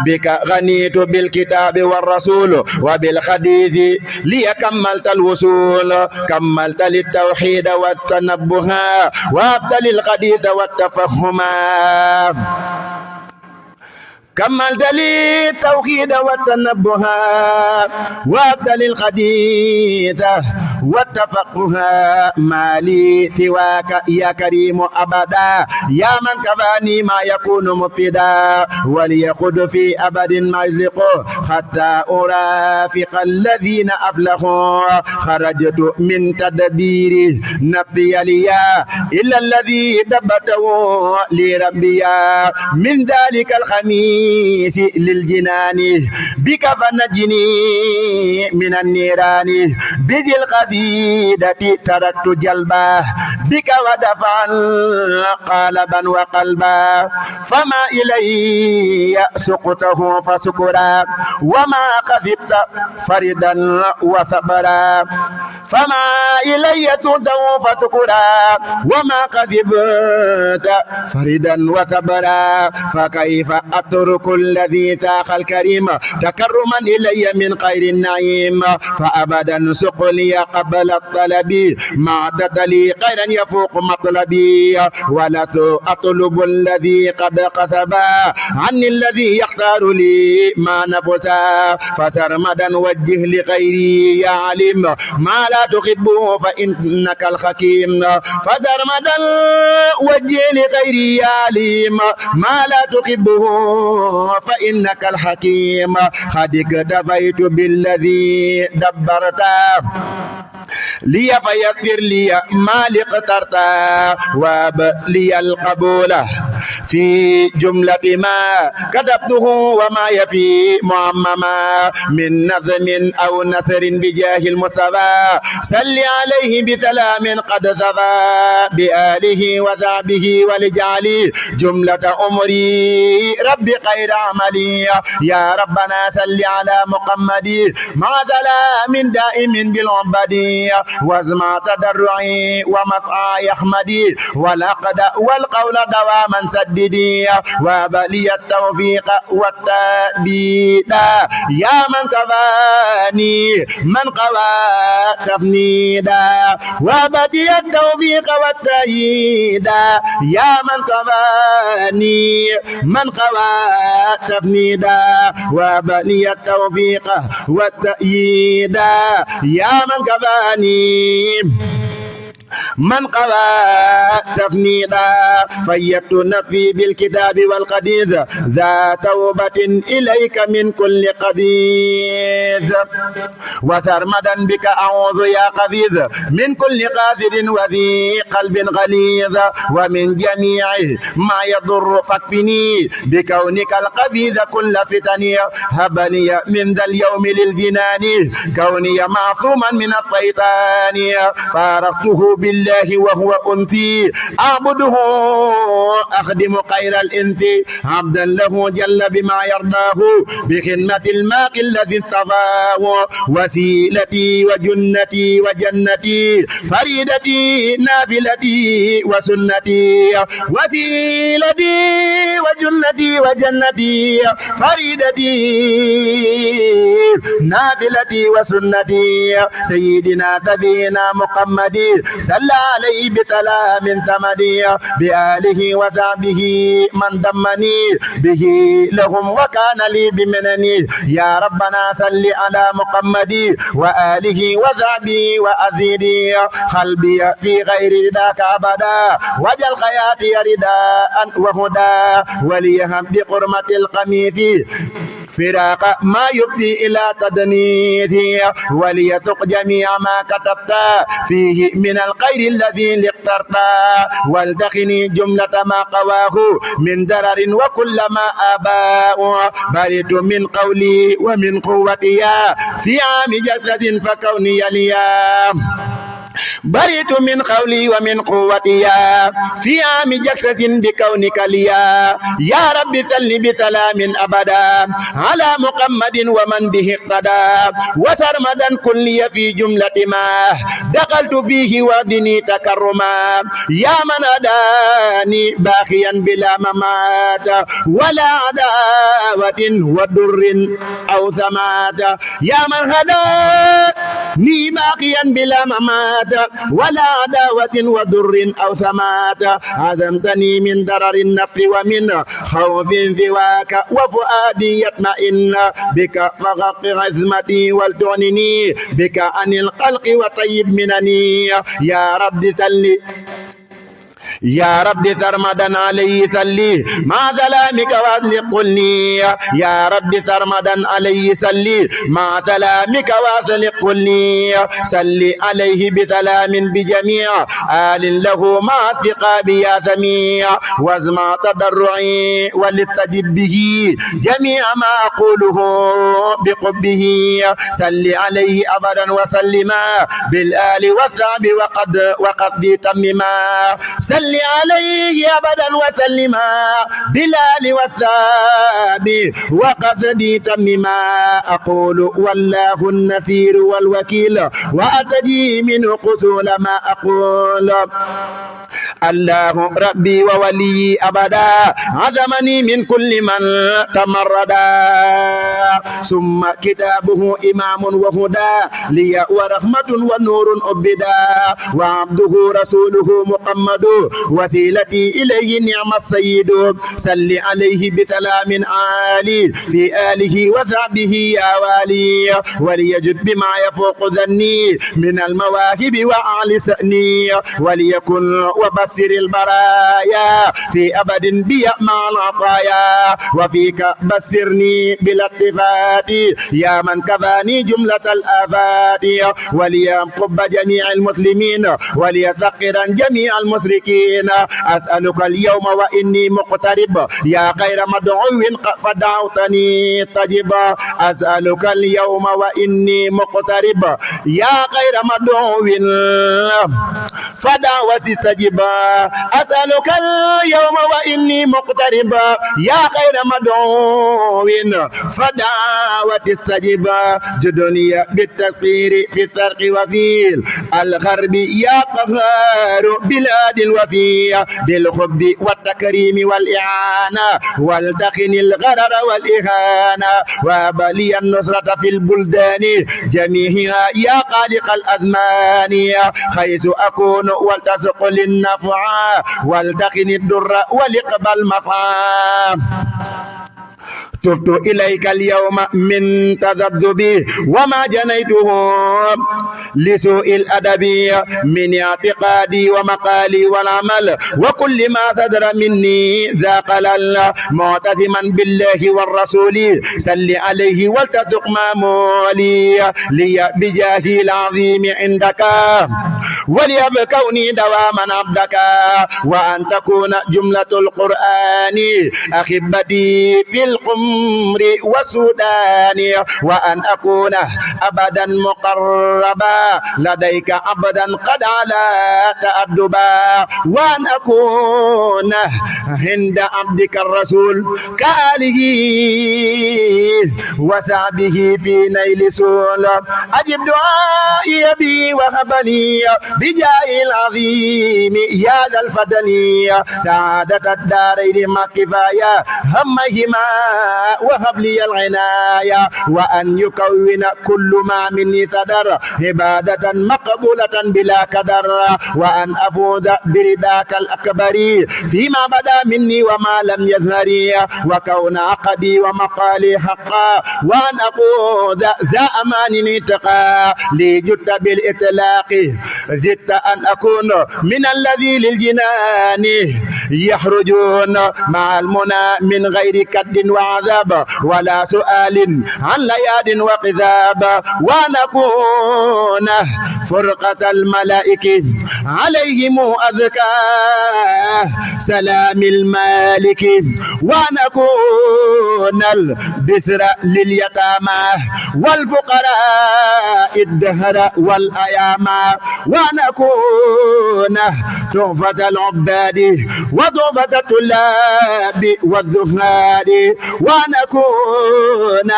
بك غنيت بالكتاب والرسول وبالحديث لي كملت الوصول كملت للتوحيد والتنبه وأبدل الحديث والتفهم كملت لي التوحيد والتنبه وابدل الحديث والتفقه ما لي سواك يا كريم أبدا يا من كفاني ما يكون مفيدا وليخذ في أبد ما يزلق حتى أرافق الذين أفلحوا خرجت من تدبير نفسي ليا إلا الذي دبته لربيا من ذلك الخميس للجنان بك فنجني من النيران بذي القذيدة تركت جلبا بك ودفعا قالبا وقلبا فما إلي سقطه فسكرا وما كذبت فردا وثبرا فما إلي تده فسكرا وما كذبت فردا وثبرا فكيف أترك الذي ذاق الكريم تكرما إلي من خير النعيم فأبدا سقلي قبل الطلب ما عدت لي خيرا يفوق مطلبي ولا أطلب الذي قد قثب عني الذي يختار لي ما نفسا فسرمدا وجه لغيري يا عليم ما لا تحبه فإنك الحكيم فسرمدا وجه لغيري يا عليم ما لا تحبه فإنك الحكيم قد اكتفيت بالذي دبرت لي فيغفر لي ما اخترت واب لي القبول في جملة ما كتبته وما يفي معمما من نظم أو نثر بجاه المصطفى صل عليه بسلام قد ثبى بآله وذعبه ولجعلي جملة أمري ربي خير عملي يا ربنا صل على محمد مع سلام دائم بالعبد واسمع تضرعي ومسعى يحمدي والعقد والقول دواما سدي سيدي وبلي التوفيق والتأبيد يا من كفاني من قوى تفنيدا وبلي التوفيق والتأييد يا من كفاني من قوى تفنيدا وبلي التوفيق والتأييد يا من كفاني من قوى تفنيدا فيدت نفي بالكتاب والقديث ذا توبة إليك من كل قبيث وثرمدا بك أعوذ يا قبيث من كل قاذر وذي قلب غليظ ومن جميع ما يضر فاكفني بكونك القبيث كل فتن هب لي من ذا اليوم للجنان كوني معصوما من الشيطان فارقته بالله وهو أنثي أعبده أخدم خير الإنث عبدا له جل بما يرضاه بخدمة الماء الذي اصطفاه وسيلتي وجنتي وجنتي فريدتي نافلتي وسنتي وسيلتي وجنتي وجنتي فريدتي نافلتي وسنتي سيدنا نبينا محمد صلى عليه بسلام ثمدي بآله وصحبه من دمني به لهم وكان لي بمنني يا ربنا صل على محمد وآله وصحبه وأزيدي قلبي في غير رداك أبدا وجل حياتي رداء وهدى وليهم بقرمة القميص فراق ما يبدي إلى تدنيثي وليثق جميع ما كتبت فيه من الخير الذي اخترت والدخني جملة ما قواه من ضرر وكل ما آباء برئت من قولي ومن قوتي في عام جسد فكوني ليا بريت من قولي ومن قوتي في عام جكسس بكونك ليا يا رب صل بسلام أبدا على محمد ومن به اقتدى وسرمدا كلي في جملة ما دخلت فيه ودني تكرما يا من أداني باخيا بلا ممات ولا عداوة ودر أو ثمات يا من هداني باخيا بلا ممات ولا عداوة وضر أو ثمات عزمتني من ضرر النفس ومن خوف ذواك وفؤادي يطمئن بك فغط عزمتي ولتعنني بك عن القلق وطيب منني يا رب سل يا رب ثرمدا عليه سلي مع ظلامك واذلق قلني يا رب ثرمدا عليه سلي مع ظلامك واذلق قلني سلي عليه بسلام بجميع آل له مع الثقاب يا سميع واسمع تضرعي ولتجب به جميع ما أقوله بقبه سلي عليه أبدا وسلما بالآل والثعب وقد تمما صل عليه أبدا وسلما بالآل والثاب وقصدي تمما أقول والله النصير والوكيل وأتجي منه قصول ما أقول الله ربي وولي أبدا عزمني من كل من تمردا ثم كتابه إمام وهدى لي ورحمة ونور أبدا وعبده رسوله محمد وسيلتي إليه نعم السيد صل عليه بسلام عالي في آله وصحبه يا والي وليجد بما يفوق ذني من المواهب وأعلى سأني وليكن وبصر البرايا في أبد بي مع العطايا وفيك بصرني بالاتفات يا من كفاني جملة الآفات وليقب جميع المسلمين وليذكرا جميع المشركين أسألك اليوم وإني مقترب يا خير مدعو فدعوتني تجب أسألك اليوم وإني مقترب يا خير مدعو فدعوتي تجب أسألك اليوم وإني مقترب يا خير مدعو فدعوتي استجب جدني بالتسخير في الثرق وفي الغرب يا قهار بلاد وفي وفي بالحب والتكريم والإعانة والتقن الغرر والإهانة وبلي النصرة في البلدان جميعها يا خالق الأزمان حيث أكون والتسق للنفع والتقن الدر ولقبل مفعام تبت إليك اليوم من تذبذبي وما جنيته لسوء الأدب من اعتقادي ومقالي والعمل وكل ما صدر مني ذا قلل معتزما بالله والرسول سل عليه ولتثق مامولي لي بجاهي العظيم عندك وليبكوني دواما عبدك وأن تكون جملة القرآن أحبتي في القمر والسودان وأن أكون أبدا مقربا لديك عبدا قد على تأدبا وأن أكون عند عبدك الرسول كآله وصحبه في نيل سول أجب دعائي بي وهبني بجاه العظيم يا ذا الفضل سعادة الدارين ما كفاية همهما وهب لي العناية وأن يكون كل ما مني ثدر عبادة مقبولة بلا كدر وأن أفوز برداك الأكبر فيما بدا مني وما لم يظهر وكون عقدي ومقالي حقا وأن أفوز ذا أمان اتقى لي جدت بالإطلاق زدت أن أكون من الذي للجنان يخرجون مع المنى من غير كد وعذاب ولا سؤال عن لياد وقذاب ونكون فرقة الملائكة عليهم أذكى سلام المالك ونكون البسر لليتامى والفقراء الدهر والأيام ونكون تحفة العباد وتحفة الطلاب والذهاد ونكون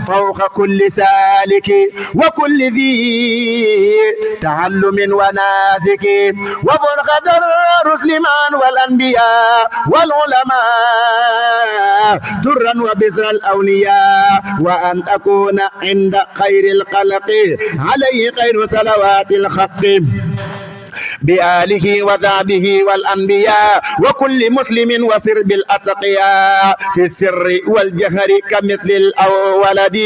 فوق كل سالك وكل ذي تعلم ونافك وفرقة الرسل والأنبياء والعلماء درا وبسر الأولياء وأن أكون عند خير الخلق عليه خير صلوات الخط بآله وذابه والأنبياء وكل مسلم وسر بالأتقياء في السر والجهر كمثل الأولد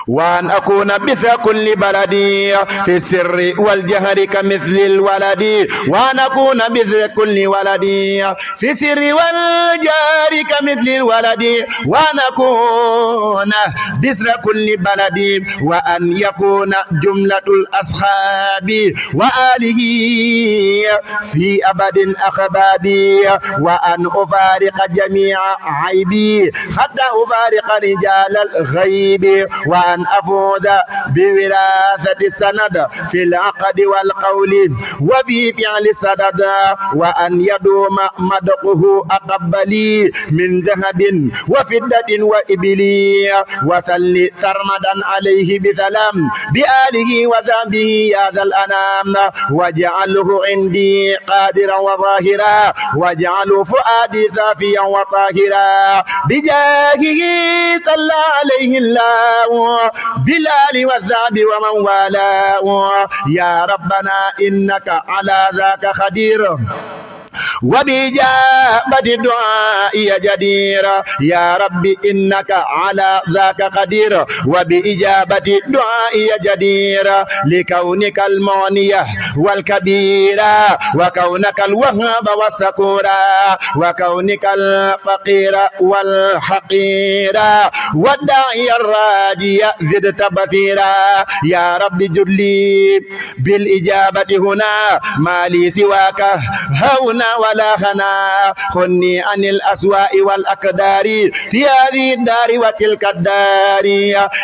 وأن أكون بث كل بلدي في السر والجهر كمثل الولد وأن أكون بث كل ولدي في السر والجهر كمثل الولد وأن أكون بث كل بلد وأن يكون جملة الأصحاب وآله في أبد أخبابي وأن أفارق جميع عيبي حتى أفارق رجال الغيب وأن أفوز بوراثة السند في العقد والقول وفي فعل السدد وأن يدوم مدقه أقبلي من ذهب وفضة وإبلي وثل ثرمدا عليه بسلام بآله وذنبه يا ذا الأنام واجعله عندي قادرا وظاهرا واجعل فؤادي ذافيا وطاهرا بجاهه صلى عليه الله بالآل والذهب ومن والاه يا ربنا إنك على ذاك قدير وبإجابة الدعاء يا جدير يا ربي إنك على ذاك قدير وبإجابة الدعاء يا جدير لكونك المغنية والكبيرة وكونك الوهاب والسكورة وكونك الفقير والحقير والداعي الراجي زدت بثيرا يا ربي جلي بالإجابة هنا ما لي سواك هونا ولا غنى خني عن الأسواء والأقدار في هذه الدار وتلك الدار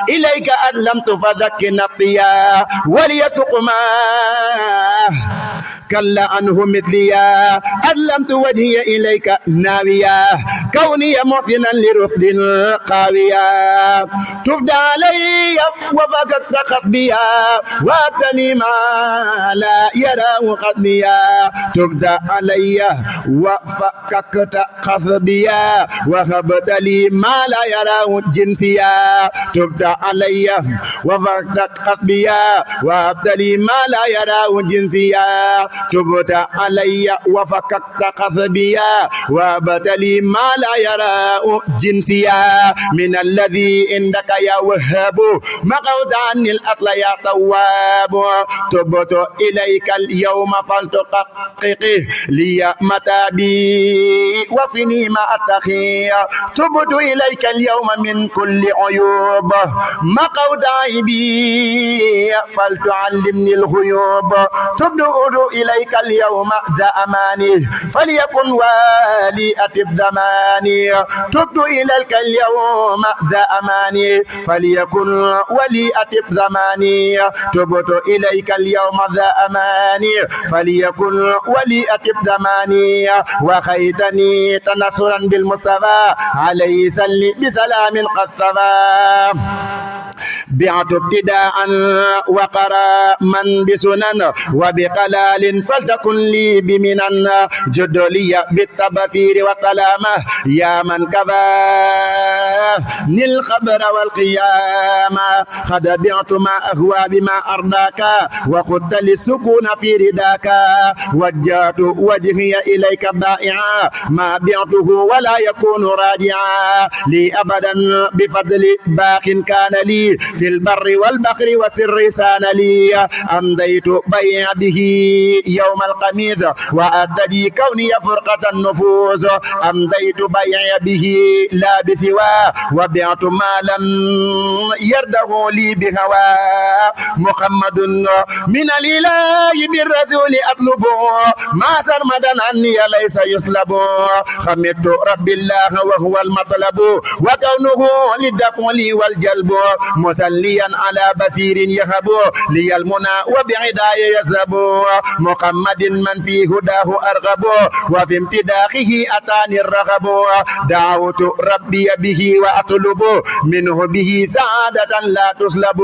إليك أسلمت فذك نقيا وليتقما كلا أنه مثليا أسلمت وجهي إليك ناويا كوني محسنا لرشد قاويا تبدى علي وفككت خطبيا وابتني ما لا يراه قلبيا تبدى علي وفككت خطبيا وهبت لي ما لا يراه جنسيا تبدى علي وفككت خطبيا وهبت لي ما لا يراه جنسيا تبدى علي وفككت خطبيا وهبت لي ما لا يراه جنسيا من الذي عندك يا وهاب مقعد عني الأصل يا تواب تبت إليك اليوم فلتحقق لي متابي وفني ما أتخي تبت إليك اليوم من كل عيوب مقعد عيبي فلتعلمني الغيوب تبت إليك اليوم ذا أماني فليكن والي أتب زماني تبت إليك اليوم ذا أماني فليكن ولي أتب زماني تبت إليك اليوم ذا أماني فليكن ولي أتب زماني وخيتني تنصرا بالمصطفى عليه سلي بسلام قد ثبا بعت ابتداء وقرا من بسنن وبقلال فلتكن لي بمنن جد لي بالتبثير والسلامة يا من كفى الخبر والقيامة قد بعت ما أهوى بما أرضاك وخدت للسكون في رداك وجهت وجهي إليك بائعا ما بعته ولا يكون راجعا لي أبدا بفضل باق كان لي في البر والبحر وسر سان لي أمضيت بيع به يوم القميض وأدجي كوني فرقة النفوس أمضيت بيع به لا بثوى وبعت ما لم يرده لي بهوى محمد من الإله بالرسول أطلب ما سرمدا عني ليس يسلب خمدت رب الله وهو المطلب وكونه للدفع لي والجلب مسليا على بثير يهب لي المنى وبعداي يذهب محمد من في هداه أرغب وفي امتداخه أتاني الرغب دعوت ربي به وأطلب منه به سعادة لا تسلب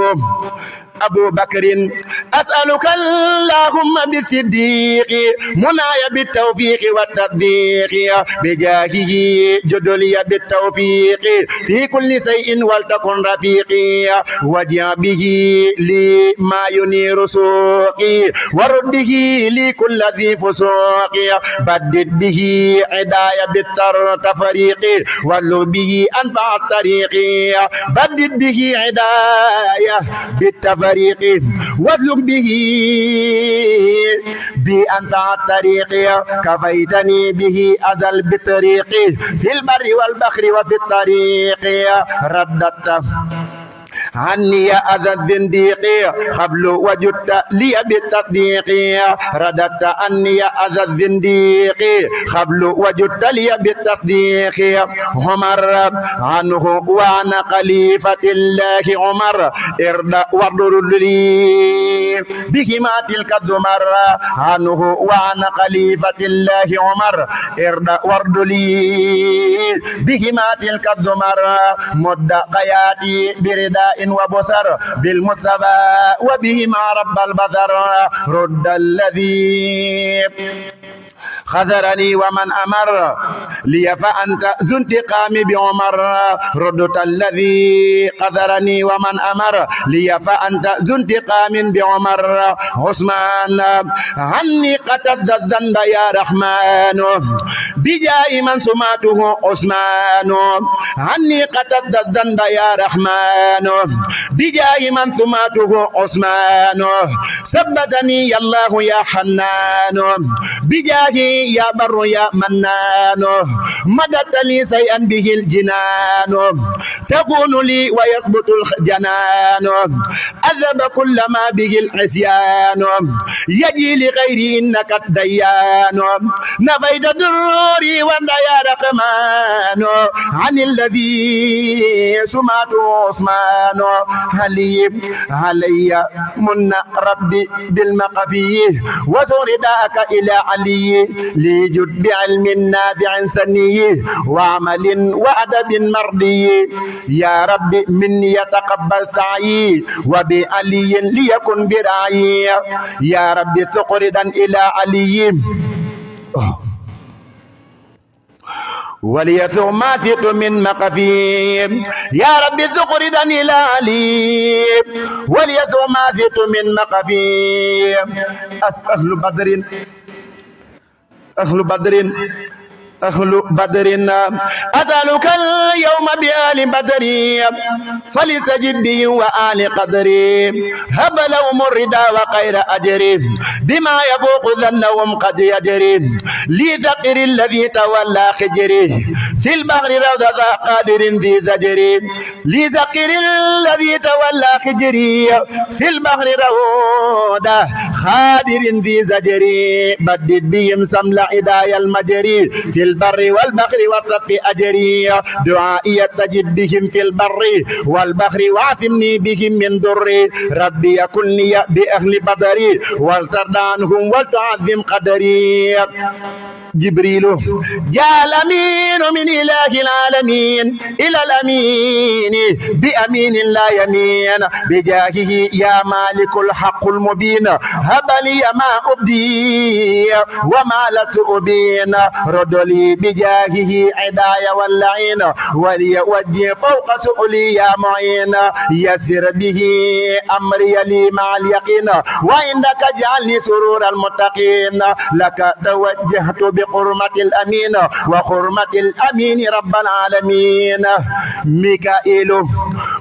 أبو بكر أسألك اللهم بالصديق مناي بالتوفيق والتصديق بجاهه جدلي بالتوفيق في كل شيء ولتكن رفيقي وجع به لي ما ينير سوقي ورد به لي كل ذي فسوق بدد به عداي بالتفريق ولو به أنفع الطريق بدد به عداي بالتفريق واسلك به بأنت الطريق كفيتني به أذل بالطريق في البر والبحر وفي الطريق رددت عني أذى الزنديق قبل وجدت لي بالتصديق رددت عني أذى الزنديق قبل وجدت لي بالتصديق عمر عنه وأنا خليفة الله عمر ارد واضر لي بهما تلك الزمر عنه وأنا خليفة الله عمر ارد واضر لي بهما تلك الزمر مد قياتي بردا وبصر بالمصطفى وبهما رب البذر رد الذي خذرني ومن أمر لي فأنت ذو انتقام بعمر ردت الذي قذرني ومن أمر لي فأنت ذو انتقام بعمر عثمان عني قتد الذنب يا رحمن بجاء من سماته عثمان عني قتد الذنب يا رحمن بجاء من سماته عثمان ثبتني يا الله يا حنان بجاه يا بر يا منان مددت لي شيئا به الجنان تكون لي ويثبت الجنان أذب كل ما به العصيان يجي لغيري إنك الديان نفيت ضروري وانت يا رحمن عن الذي سمعته عثمان علي من ربي بالمقفي وزور داك إلى علي ليجد بعلم نافع سني وعمل وأدب مرضي يا ربي مني يتقبل سعي وبعلي ليكن برعي يا ربي تقردا إلى علي وليثق ما فيت من مقفي يا ربي تقردا إلى علي وليثق ما فيت من مقفي أهل بدر أسألك اليوم بآل بدر فلتجب به وآل قدر هب لهم الردى وخير أجر بما يفوق ظنهم قد يجري لي ذكر الذي تولى خجري في البحر روضة قادر ذي زجر لي ذكر الذي تولى خجري في البحر روضة قادر ذي زجر بدد بهم سمل إدايا المجري في البر والبحر والصف أجري دعائي تجد بهم في البر والبحر وعافني بهم من ضر ربي يكن لي بأهل بدري ولترضى عنهم ولتعظم قدري جبريل جاء الأمين من إله العالمين إلى الأمين بأمين لا يمين بجاهه يا مالك الحق المبين هب لي ما أبدي وما لا تؤبين رد لي بجاهه عدايا واللعين وليوجه فوق سؤلي يا معين يسر به أمري لي مع اليقين وعندك اجعلني سرور المتقين لك توجهت بحرمة الأمين وحرمة الأمين رب العالمين ميكائيل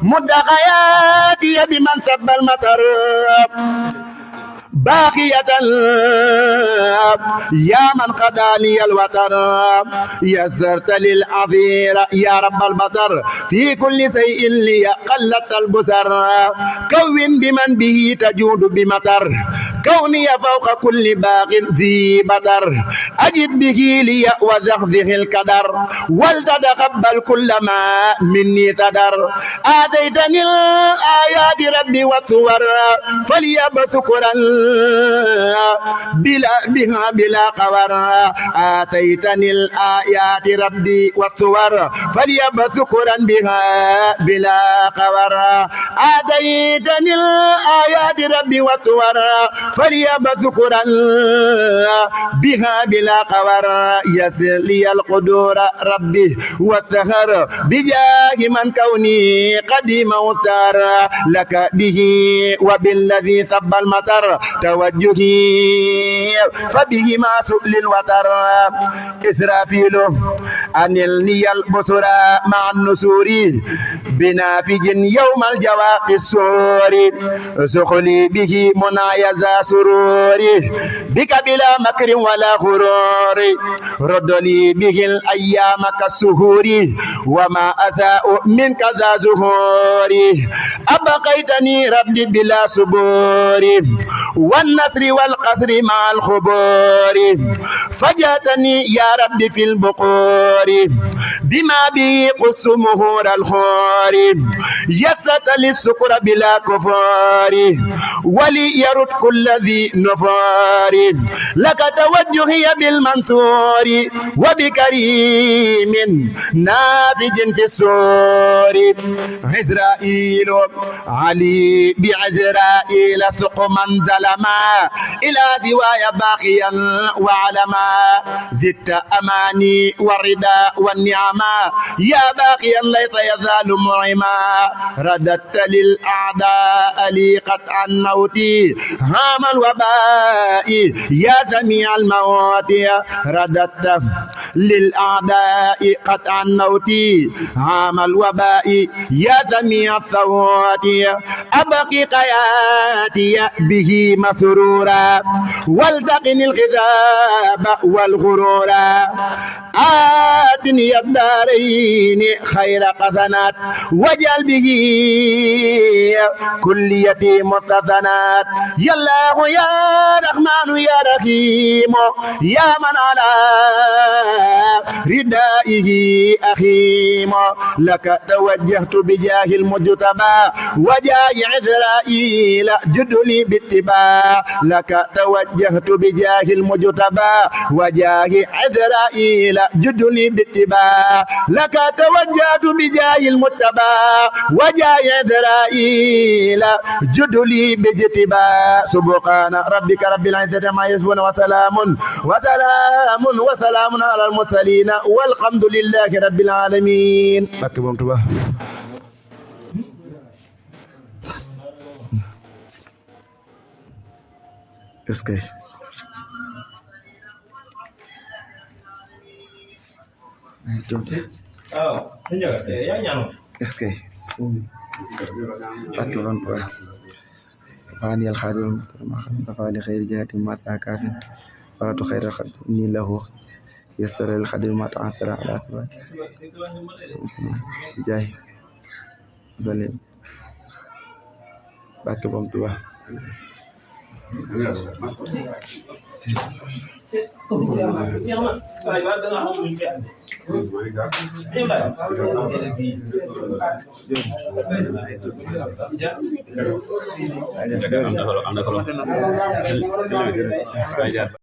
مد حياتي بمن سب المطر باقية يا من قضى لي الوتر يسرت للعذير يا رب البطر في كل شيء لي قلت البصر كون بمن به تجود بمطر كوني فوق كل باغ ذي بطر أجب به لي وزغزغ القدر ولتتقبل كل ما مني تدر آتيتني الآيات ربي والصور فليبثكرا بلا قور آتيتني الآيات ربي والصور فليبثكرا بها بلا قور آتيتني الآيات ربي والصور فليبثكرا بها بلا قور يسر لي القدور ربي والثهر بجاه من كوني قديم وثار لك به وبالذي ثب المطر توجهي فبهما سؤل الوتر إسرافيل أنلني البصرى مع النسور بنافج يوم الجواب السور سخلي به منايا ذا سرور بك بلا مكر ولا غرور رد لي به الأيام كالسهور وما أساء منك ذا زهور أبقيتني ربي بلا صبور والنصر والقصر مع الخبور فجاتني يا ربي في البقور بما به قص مهور الخور يست للسكر بلا كفار ولي يرد كل ذي نفار لك توجهي بالمنثور وبكريم نافج في السور عزرائيل علي بعزرائيل ثقما ظلما إلى ذوايا باقيا وعلما زدت أماني والردى والنعما يا باقيا ليس يزال معما رددت للأعداء لي قطعا موتي هام الوباء يا سميع الموت رددت للأعداء قطعا موتي هام الوباء يا سميع الصوت أبقي قياتي به مسرورا والتقني الخذاب والغرورا آتني الدارين خير قثنات واجعل به كليتي متثنات يا الله يا رحمن يا رحيم يا من على ردائه أخيم لك توجهت بجاه المجتبى وجاه عذرائيل جد لي باتباع لك توجهت بجاه المجتبى وجاه عذرائيل جد لي باتباع لك توجهت بجاه المجتبى وجاه عذرائيل جد لي باجتباع سبحان ربك رب العزة ما يصفون وسلام على المرسلين والحمد لله رب العالمين. Est-ce que فاني الخادم فاني خير جهة ما تاكاف فلا خير الخد إني له يسر الخدم ما تعسر على ثبات جاي زليم باك بمتوا